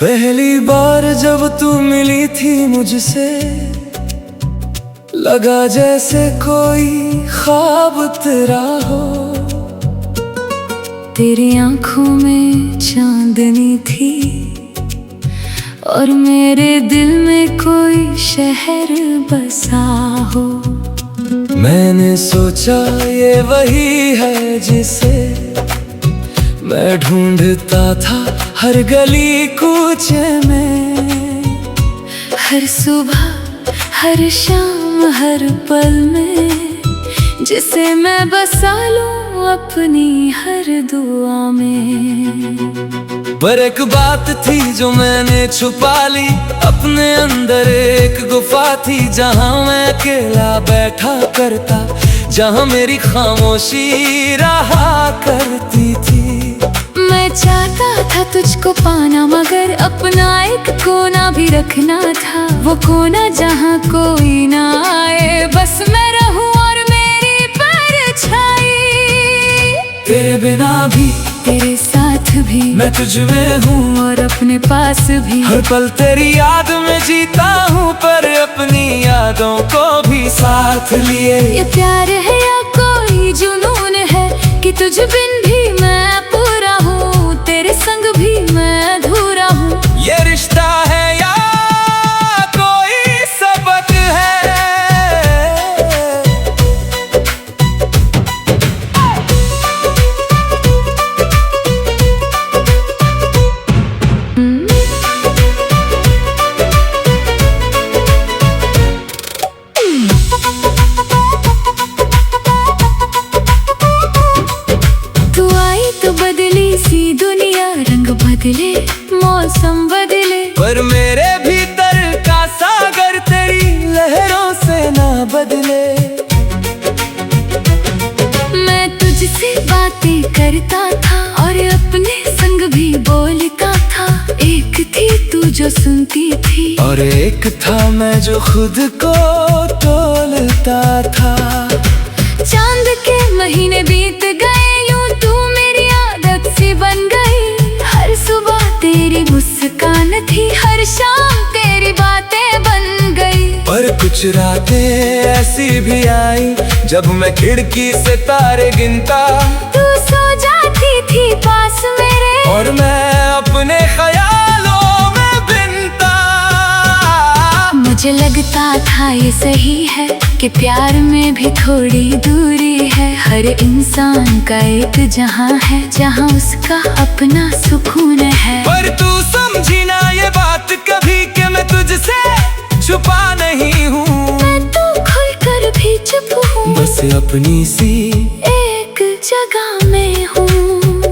पहली बार जब तू मिली थी मुझसे, लगा जैसे कोई ख्वाब तेरा हो। तेरी आंखों में चांदनी थी और मेरे दिल में कोई शहर बसा हो। मैंने सोचा ये वही है जिसे मैं ढूंढता था हर गली कूचे में। हर सुबह हर शाम हर पल में, जिसे मैं बसा लूं अपनी हर दुआ में। पर एक बात थी जो मैंने छुपा ली अपने अंदर, एक गुफा थी जहां मैं अकेला बैठा करता, जहां मेरी खामोशी रहा करती थी। मैं चाहता था तुझको पाना, मगर अपना एक कोना भी रखना था। वो कोना जहां कोई ना आए, बस मैं रहूं और मेरी परछाई। तेरे बिना भी तेरे साथ भी मैं तुझ में हूँ, और अपने पास भी। हर पल तेरी याद में जीता हूँ, पर अपनी यादों को भी साथ लिए। ये प्यार है या कोई जुनून है कि तुझ बिन भी मैं पूरा हूँ, तेरे संग भी मैं अधूरा हूँ। ये रिश्ता है या कोई सबक है? तू आई तो बदली सी दुनिया, रंग बदले मौसम बदले, पर मेरे भीतर का सागर तेरी लहरों से ना बदले। मैं तुझसे बातें करता था और अपने संग भी बोलता था। एक थी तू जो सुनती थी, और एक था मैं जो खुद को तोलता था। चांद के महीने बीत गए यूं, तू मेरी आदत सी बन गई। हर सुबह तेरी मुस्कान थी, हर शाम तेरी बातें बन गई। पर कुछ रातें ऐसी भी आई जब मैं खिड़की से तारे गिनता, तू सो जाती थी पास मेरे, और मैं अपने ख्यालों में बिनता। मुझे लगता था ये सही है कि प्यार में भी थोड़ी दूरी है। हर इंसान का एक जहां है, जहां उसका अपना सुकून है। पर तू समझी ना ये बात कभी कि मैं तुझसे छुपा नहीं हूँ। मैं तो खुलकर भी चुप हूँ, बस अपनी सी एक जगह में हूँ।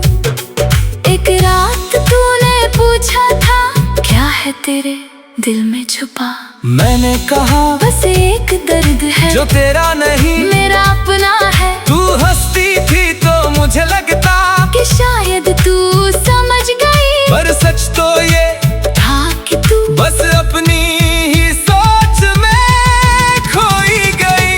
एक रात तूने पूछा था, क्या है तेरे दिल में छुपा? मैंने कहा बस एक दर्द है जो तेरा नहीं मेरा अपना है। तू हंसती थी तो मुझे लगता कि शायद तू समझ गई, पर सच तो ये था कि तू बस अपनी ही सोच में खोई गई।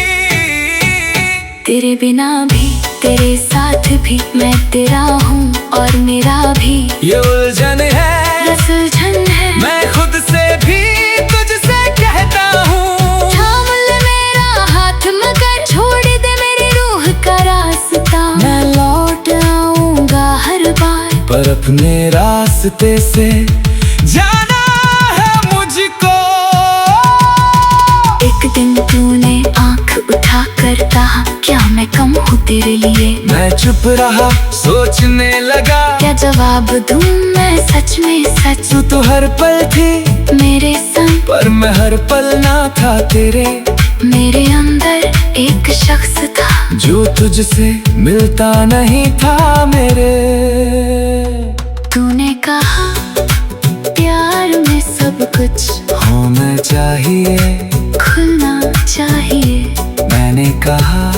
तेरे बिना भी तेरे साथ भी मैं तेरा हूँ और मेरा भी ये उलझन है, ये सुलझन है। मैं खुद से भी तुझसे कहता हूँ। थाम ले मेरा हाथ मगर छोड़ दे मेरी रूह का रास्ता। मैं लौट आऊंगा हर बार, पर अपने रास्ते से जाना है मुझको। एक दिन तूने आंख उठा कर कहा, क्या मैं कम हूँ तेरे लिए? मैं चुप रहा सोचने लगा, क्या जवाब दूँ मैं? सच में सच तू तो हर पल थी मेरे संग, पर मैं हर पल ना था तेरे। मेरे अंदर एक शख्स था जो तुझसे मिलता नहीं था मेरे। तूने कहा प्यार में सब कुछ होना चाहिए, खुलना चाहिए। मैंने कहा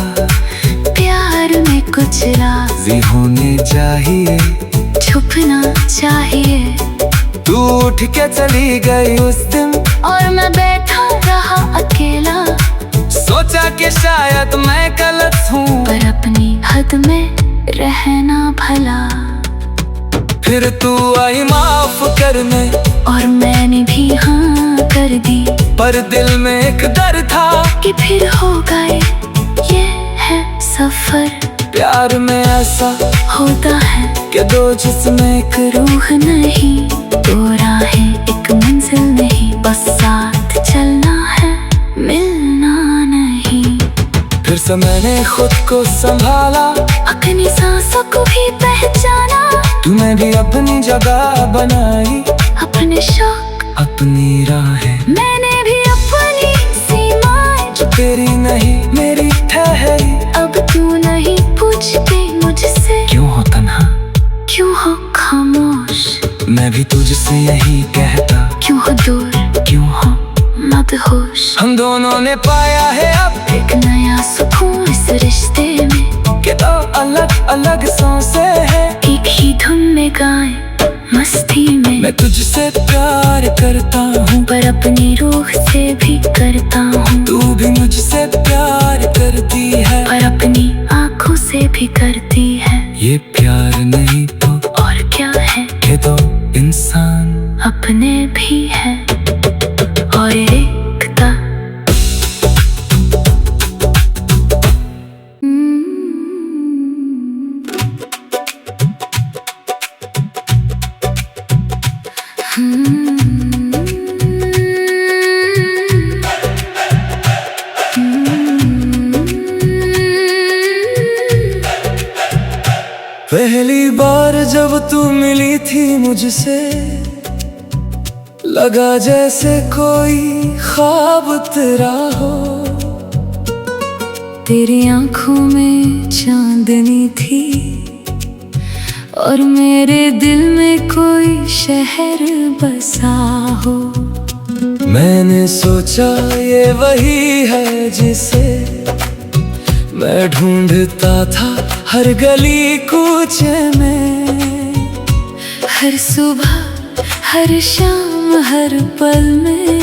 प्यार में कुछ राज जी होने चाहिए, छुपना चाहिए। तू उठ के चली गई उस दिन, और मैं बैठा रहा अकेला, सोचा कि शायद मैं गलत हूँ, पर अपनी हद में रहना भला। फिर तू आई माफ करने और मैंने भी हाँ कर दी, पर दिल में एक डर था कि फिर हो गए ये है सफर। प्यार में ऐसा होता है कि दो जिस्म एक रूह नहीं, दो राहें एक मंजिल नहीं, बस साथ चलना है मिलना नहीं। फिर से मैंने खुद को संभाला, अपनी सांसों को भी पहचाना, तूने भी अपनी जगह बनाई, अपने शौक अपनी राहें, मैंने भी अपनी सीमाएं, जो तेरी नहीं मेरी ठहरी। अब तू नहीं पूछती मुझसे क्यों हो तन्हा, क्यों हो खामोश, मैं भी तुझसे यही कहता, क्यों हो दूर, क्यों हो मदहोश। हम दोनों ने पाया है अब एक नया सुकून इस रिश्ते में, कि दो अलग अलग सांसें हैं, एक ही धुन में गाएं मस्ती में। मैं तुझसे प्यार करता हूँ, पर अपनी रूह से भी करता हूँ, तू भी मुझसे प्यार करती है, पर अपनी आँखों से भी करती है। ये प्यार नहीं तो और क्या है कि दो इंसान अपने भी है और एकता। पहली बार जब तू मिली थी मुझसे, लगा जैसे कोई ख्वाब तेरा हो। तेरी आंखों में चांदनी थी और मेरे दिल में कोई शहर बसा हो। मैंने सोचा ये वही है जिसे मैं ढूंढता था हर गली कूचे में, हर सुबह हर शाम हर पल में,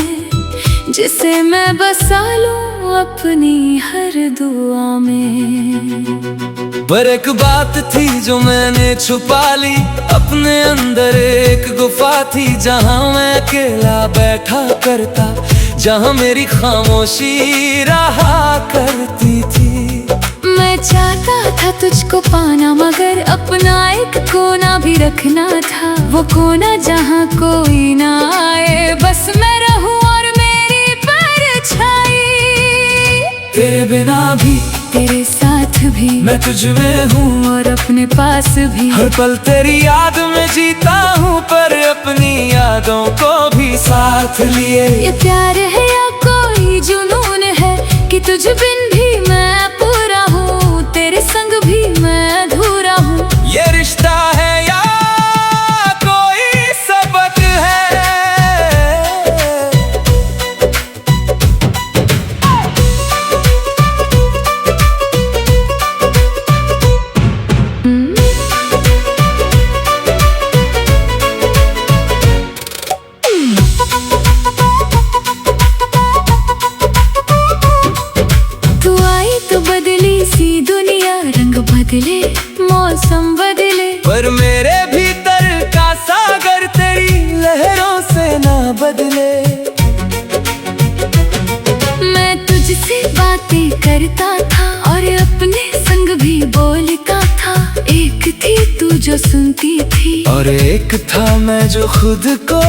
जिसे मैं बसा लूं अपनी हर दुआ में। पर एक बात थी जो मैंने छुपा ली, अपने अंदर एक गुफा थी, जहां मैं अकेला बैठा करता, जहां मेरी खामोशी रहा करती थी। मैं चाहता था तुझको पाना, मगर अपना एक कोना भी रखना था, वो कोना जहाँ कोई ना आए, बस मैं रहूं और मेरी परछाई। तेरे बिना भी तेरे साथ भी मैं तुझ में हूँ, और अपने पास भी हर पल तेरी याद में जीता हूँ, पर अपनी यादों को भी साथ लिए। ये प्यार है या कोई जुनून है कि तुझ बिन भी मैं पूरा हूँ, तेरे संग भी मैं अधूरा हूँ। ये रिश्ता है या कोई सबक है, तू आई तो बदली सी दुनिया, रंग बदले मौसम बदले, पर मेरे भीतर का सागर तेरी लहरों से ना बदले। मैं तुझसे बातें करता था और अपने संग भी बोलता था, एक थी तू जो सुनती थी, और एक था मैं जो खुद को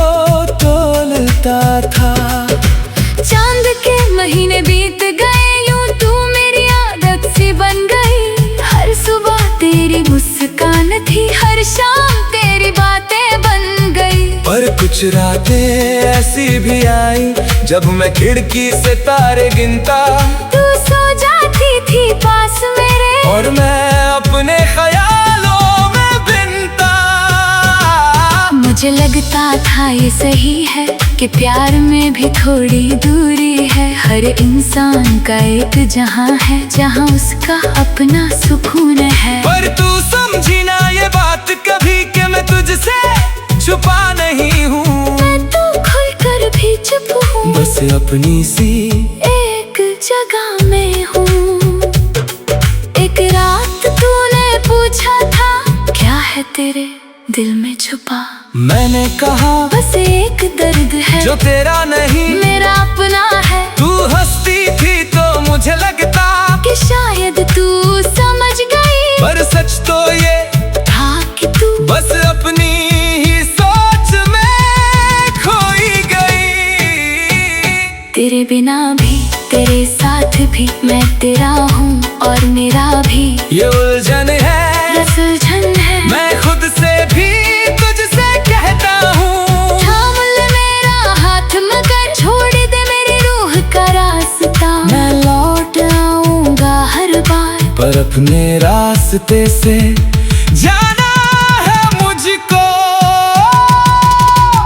तोलता था। चांद के महीने बीत गए यूं, तू मेरी आदत सी बन गई, हर सुबह तेरी मुस्कान थी, हर शाम तेरी बातें बन गई। पर कुछ रातें ऐसी भी आई, जब मैं खिड़की से तारे गिनता, तू सो जाती थी पास मेरे, और मैं अपने ख्यालों में बिनता। मुझे लगता था ये सही है कि प्यार में भी थोड़ी दूरी है, हर इंसान का एक जहां है, जहां उसका अपना सुकून है। पर तू समझी ना ये बात कभी कि मैं तुझसे छुपा नहीं हूँ, मैं तो खुलकर भी चुप हूँ, बस अपनी सी एक जगह में हूँ। एक रात तूने पूछा था क्या है तेरे दिल में छुपा। मैंने कहा बस एक दर्द है जो तेरा नहीं मेरा अपना है। तू हंसती थी तो मुझे लगता कि शायद तू समझ गई, पर सच तो ये था कि तू बस अपनी ही सोच में खोई गई। तेरे बिना भी तेरे साथ भी मैं तेरा हूँ और मेरा भी ये उलझन है, बस उलझन है। मैं खुद से भी तुझसे कहता हूँ थाम ले मेरा हाथ मगर छोड़ दे मेरी रूह का रास्ता। मैं लौट आऊंगा हर बार, पर अपने रास्ते से जाना है मुझको।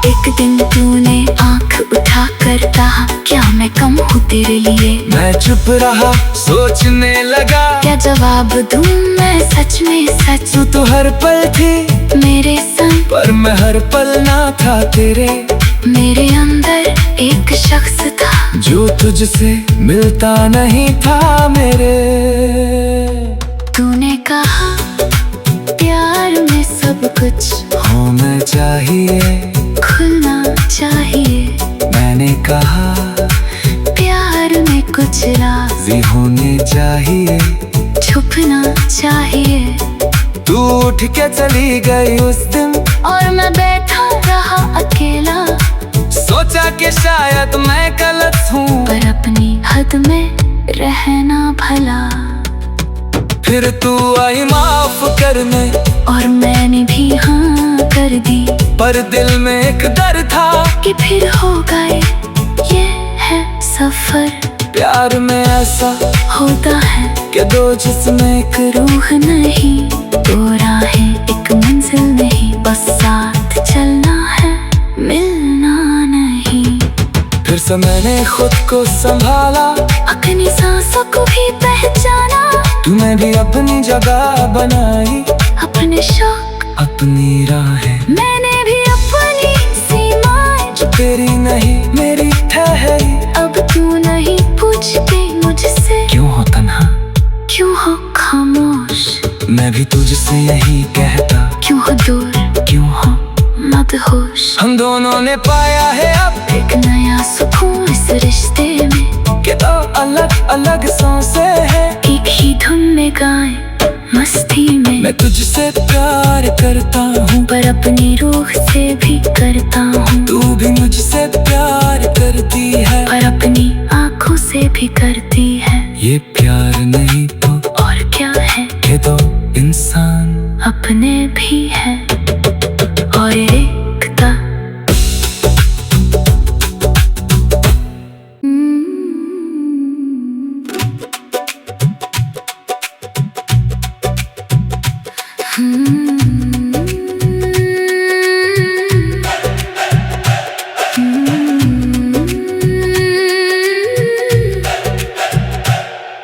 एक दिन तूने आंख उठा कर कहा क्या मैं कम हूँ तेरे लिए। मैं चुप रहा सोचने लगा क्या जवाब दूँ मैं, सच में सच तू तो हर पल थी मेरे संग, पर मैं हर पल ना था तेरे। मेरे अंदर एक शख्स था जो तुझसे मिलता नहीं था मेरे। तूने कहा प्यार में सब कुछ होना चाहिए, खुलना चाहिए। मैंने कहा प्यार में कुछ राज भी होने चाहिए, छुपना चाहिए। तू उठ के चली गई उस दिन और मैं बैठा रहा अकेला, सोचा कि शायद मैं गलत हूँ, पर अपनी हद में रहना भला। फिर तू आई माफ करने और मैंने भी हाँ कर दी, पर दिल में एक डर था कि फिर हो गए ये है सफर। प्यार में ऐसा होता है कि दो जिस्म एक रूह नहीं, दो राहें एक मंजिल नहीं, बस साथ चलना है मिलना नहीं। फिर से मैंने खुद को संभाला, अपनी सांसों को भी पहचाना। तूने भी अपनी जगह बनाई, अपने शौक अपनी राहें मैंने भी अपनी सीमाएं, जो तेरी नहीं मेरी ठहरी। अब तू नहीं पूछती मुझसे क्यों हो तन्हा, क्यों हो खामोश। मैं भी तुझसे यही कहता क्यों हो दूर, क्यों हो मदहोश। हम दोनों ने पाया है अब एक नया सुकून इस रिश्ते में, कि दो अलग अलग सांसें हैं, एक ही धुन में गाएं मस्ती में। मैं तुझसे प्यार करता हूँ, पर अपनी रूह से भी करता हूँ। तू भी मुझसे प्यार करती है, पर अपनी आँखों से भी करती है। ये प्यार नहीं तो और क्या है कि दो इंसान अपने भी है और एकता।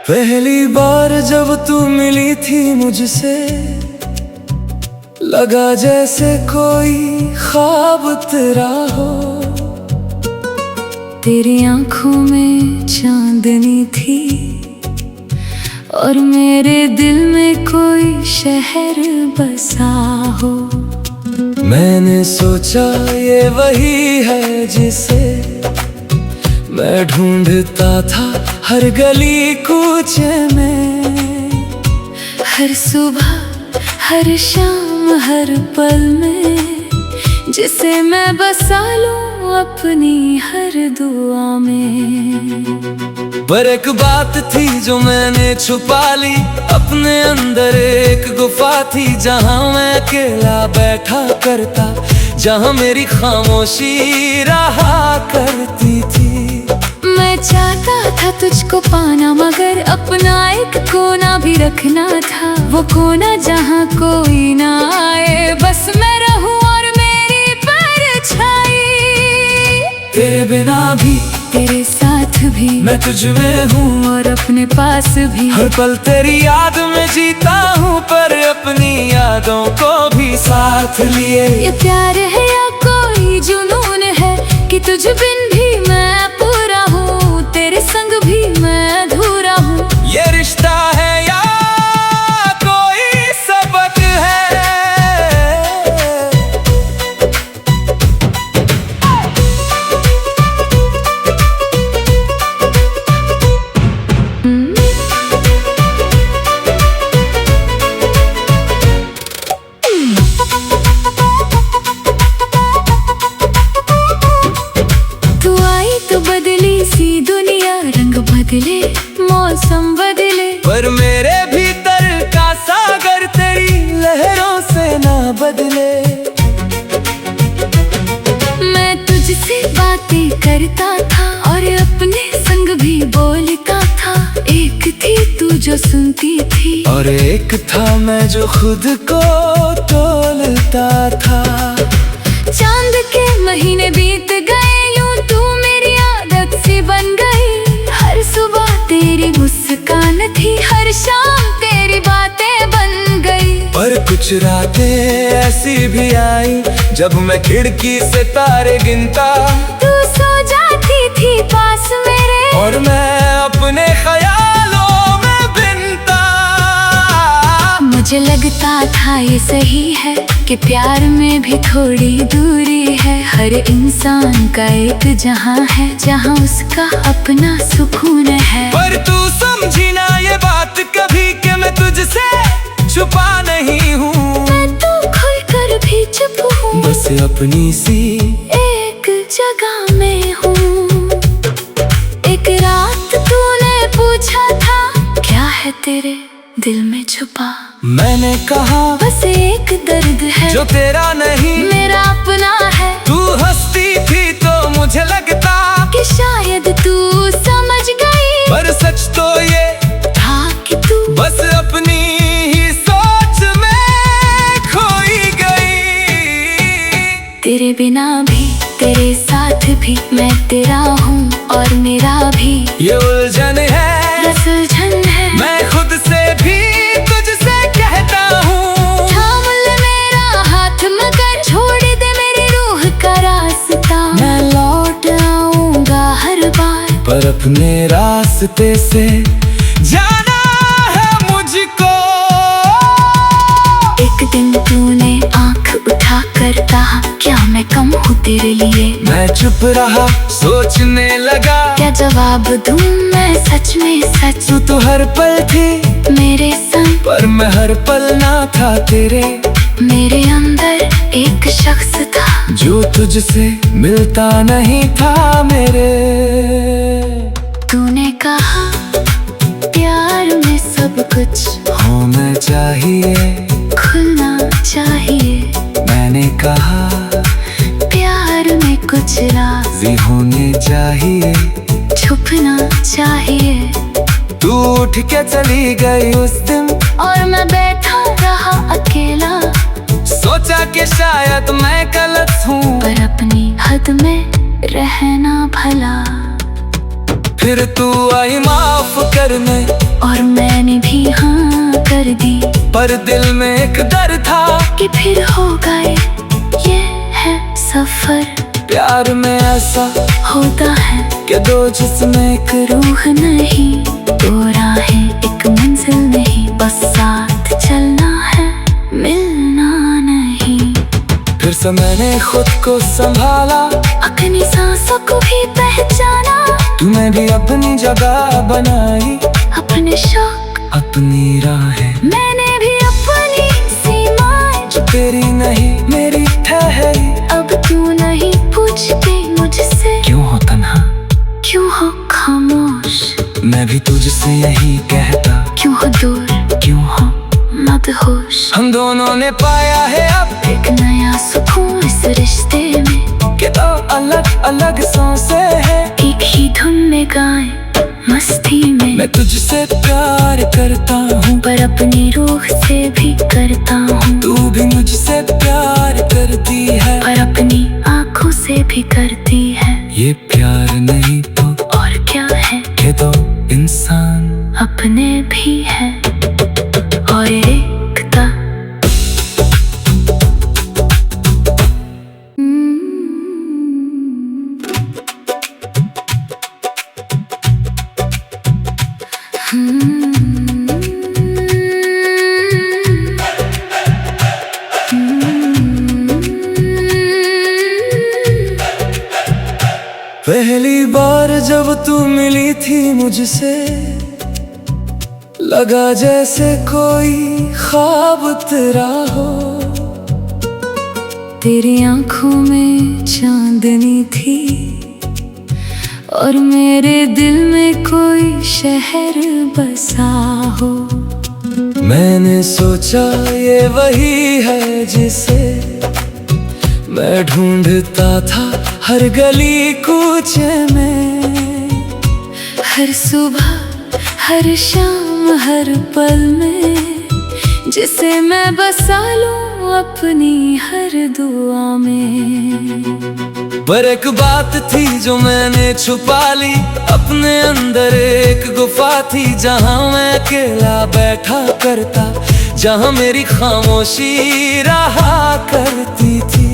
पहली बार जब तू मिली थी मुझसे, लगा जैसे कोई ख्वाब तेरा हो। तेरी आंखों में चांदनी थी और मेरे दिल में कोई शहर बसा हो। मैंने सोचा ये वही है जिसे मैं ढूंढता था हर गली कूचे में। हर सुबह हर शाम हर पल में, जिसे मैं बसा लूं अपनी हर दुआ में। पर एक बात थी जो मैंने छुपा ली, अपने अंदर एक गुफा थी जहां मैं अकेला बैठा करता, जहां मेरी खामोशी रहा करती थी। मैं चाहता था तुझको पाना मगर अपना एक कोना भी रखना था, वो कोना जहाँ कोई ना आए, बस मैं रहूं और मेरी परछाई। तेरे बिना भी तेरे साथ भी मैं तुझ में हूँ और अपने पास भी। हर पल तेरी याद में जीता हूँ, पर अपनी यादों को भी साथ लिए। ये प्यार है या कोई जुनून है कि तुझ बिन भी मैं पूरा हूँ, तेरे संग भी मैं अधूरा हूँ। ये रिश्ता है या कोई सबक है, और एक था मैं जो खुद को तोलता था। चांद के महीने बीत गए यूं तू मेरी आदत सी बन गई। हर सुबह तेरी मुस्कान थी, हर शाम तेरी बातें बन गई। पर कुछ रातें ऐसी भी आई जब मैं खिड़की से तारे गिनता। तू सो जाती थी पास मेरे और मैं अपने ख्यालों में बिनता। मुझे लगता था ये सही है कि प्यार में भी थोड़ी दूरी है। हर इंसान का एक जहां है जहां उसका अपना सुकून है। पर तू समझी ना ये बात कभी कि मैं तुझसे छुपा नहीं हूँ। मैं तो खुल कर भी चुप हूँ, बस अपनी सी एक जगह में हूँ। एक रात तूने पूछा था क्या है तेरे दिल में छुपा। मैंने कहा बस एक दर्द है जो तेरा नहीं मेरा अपना है। तू हंसती थी तो मुझे लगता कि शायद तू समझ गई, पर सच तो ये था कि तू बस अपनी ही सोच में खोई गई। तेरे बिना भी तेरे साथ भी मैं तेरा हूँ और मेरा भी ये उलझन है, बस उलझन है। मैं खुद से भी तुझसे कहता हूँ। थाम ले मेरा हाथ मगर छोड़ दे मेरी रूह का रास्ता। मैं लौट आऊंगा हर बार, पर अपने रास्ते से जाना है मुझको। एक दिन तूने आंख उठा कर कहा क्या मैं कम हूँ तेरे लिए। मैं चुप रहा सोचने लगा क्या जवाब दूँ मैं सच में सच। तू तो हर पल थी मेरे संग पर मैं हर पल ना था तेरे। मेरे अंदर एक शख्स था जो तुझसे मिलता नहीं था मेरे। तूने कहा प्यार में सब कुछ होना चाहिए, खुलना चाहिए। मैंने कहा प्यार में कुछ राज भी होने चाहिए, छुपना चाहिए। तू उठ के चली गई उस दिन और मैं बैठा रहा अकेला। सोचा कि शायद मैं गलत हूँ, पर अपनी हद में रहना भला। फिर तू आई माफ करने और मैंने भी हाँ कर दी, पर दिल में एक डर था कि फिर हो गए ये है सफर। प्यार में ऐसा होता है कि दो जिस्में एक रूह नहीं, दो राहें एक मंजिल नहीं। बस साथ चलना है मिलना नहीं। फिर से मैंने खुद को संभाला, अपनी सांसों को भी पहचाना। तूने भी अपनी जगह बनाई, अपने शौक अपनी राहें मैंने भी अपनी सीमाएं। जो तेरी नहीं मेरी ठहरी। अब क्यों नहीं पूछती मुझसे क्यों हो तन्हा, क्यों हो खामोश। मैं भी तुझसे यही कहता क्यों हो दूर, क्यों हो मदहोश। हम दोनों ने पाया है अब एक नया सुकून इस रिश्ते में कि दो अलग अलग सांसें हैं। एक ही धुन में गाएं मस्ती में। मैं तुझसे प्यार करता हूँ पर अपनी रूह से भी करता हूँ। तू भी मुझसे प्यार करती है पर अपनी आँखों से भी करती है। ये प्यार नहीं तो और क्या है कि दो इंसान अपने भी है और एकता। पहली बार जब तू मिली थी मुझसे, लगा जैसे कोई ख्वाब तेरा हो। तेरी आंखों में चांदनी थी और मेरे दिल में कोई शहर बसा हो। मैंने सोचा ये वही है जिसे मैं ढूंढता था हर गली कूचे में। हर सुबह हर शाम तुम हर पल में, जिसे मैं बसा लूं अपनी हर दुआ में। पर एक बात थी जो मैंने छुपा ली, अपने अंदर एक गुफा थी जहां मैं अकेला बैठा करता, जहां मेरी खामोशी रहा करती थी।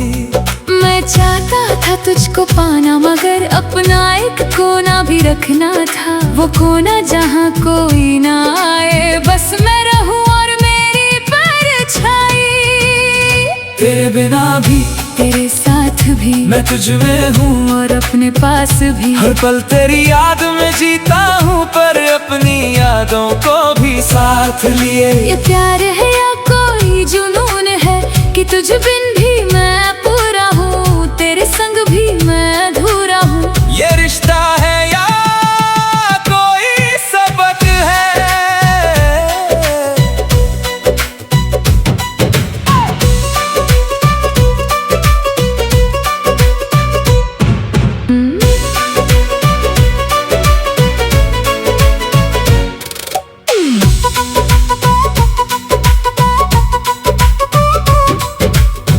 मैं चाहता था तुझको पाना, मगर अपना एक कोना भी रखना था, वो कोना जहां कोई ना आए, बस मैं रहूं और मेरी परछाई। तेरे बिना भी, तेरे साथ भी, मैं तुझ में हूँ और अपने पास भी। हर पल तेरी याद में जीता हूँ, पर अपनी यादों को भी साथ लिए। ये प्यार है या कोई जुनून है कि तुझ बिन भी मैं पूरा हूँ, तेरे संग भी मैं अधूरा हूँ। ये रिश्ता है या कोई सबक है?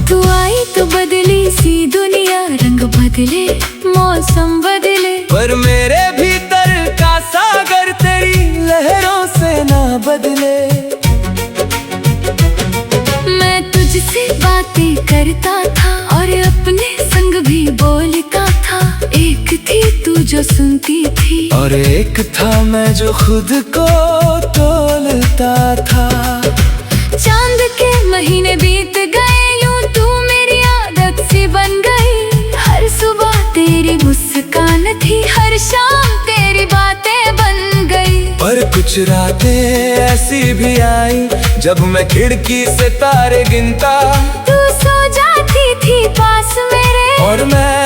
तू आई तो बदली सी दुनिया, रंग बदले, मौसम बदले, पर मेरे भीतर का सागर तेरी लहरों से ना बदले। मैं तुझसे बातें करता था और अपने संग भी बोलता था। एक थी तू जो सुनती थी, और एक था मैं जो खुद को तोलता था। चांद के महीने बीत गए यूं, तू मेरी आदत सी बन गई। हर सुबह तेरी मुस्कान थी, हर शाम तेरी बातें बन गई। पर कुछ रातें ऐसी भी आई, जब मैं खिड़की से तारे गिनता, तू सो जाती थी पास मेरे, और मैं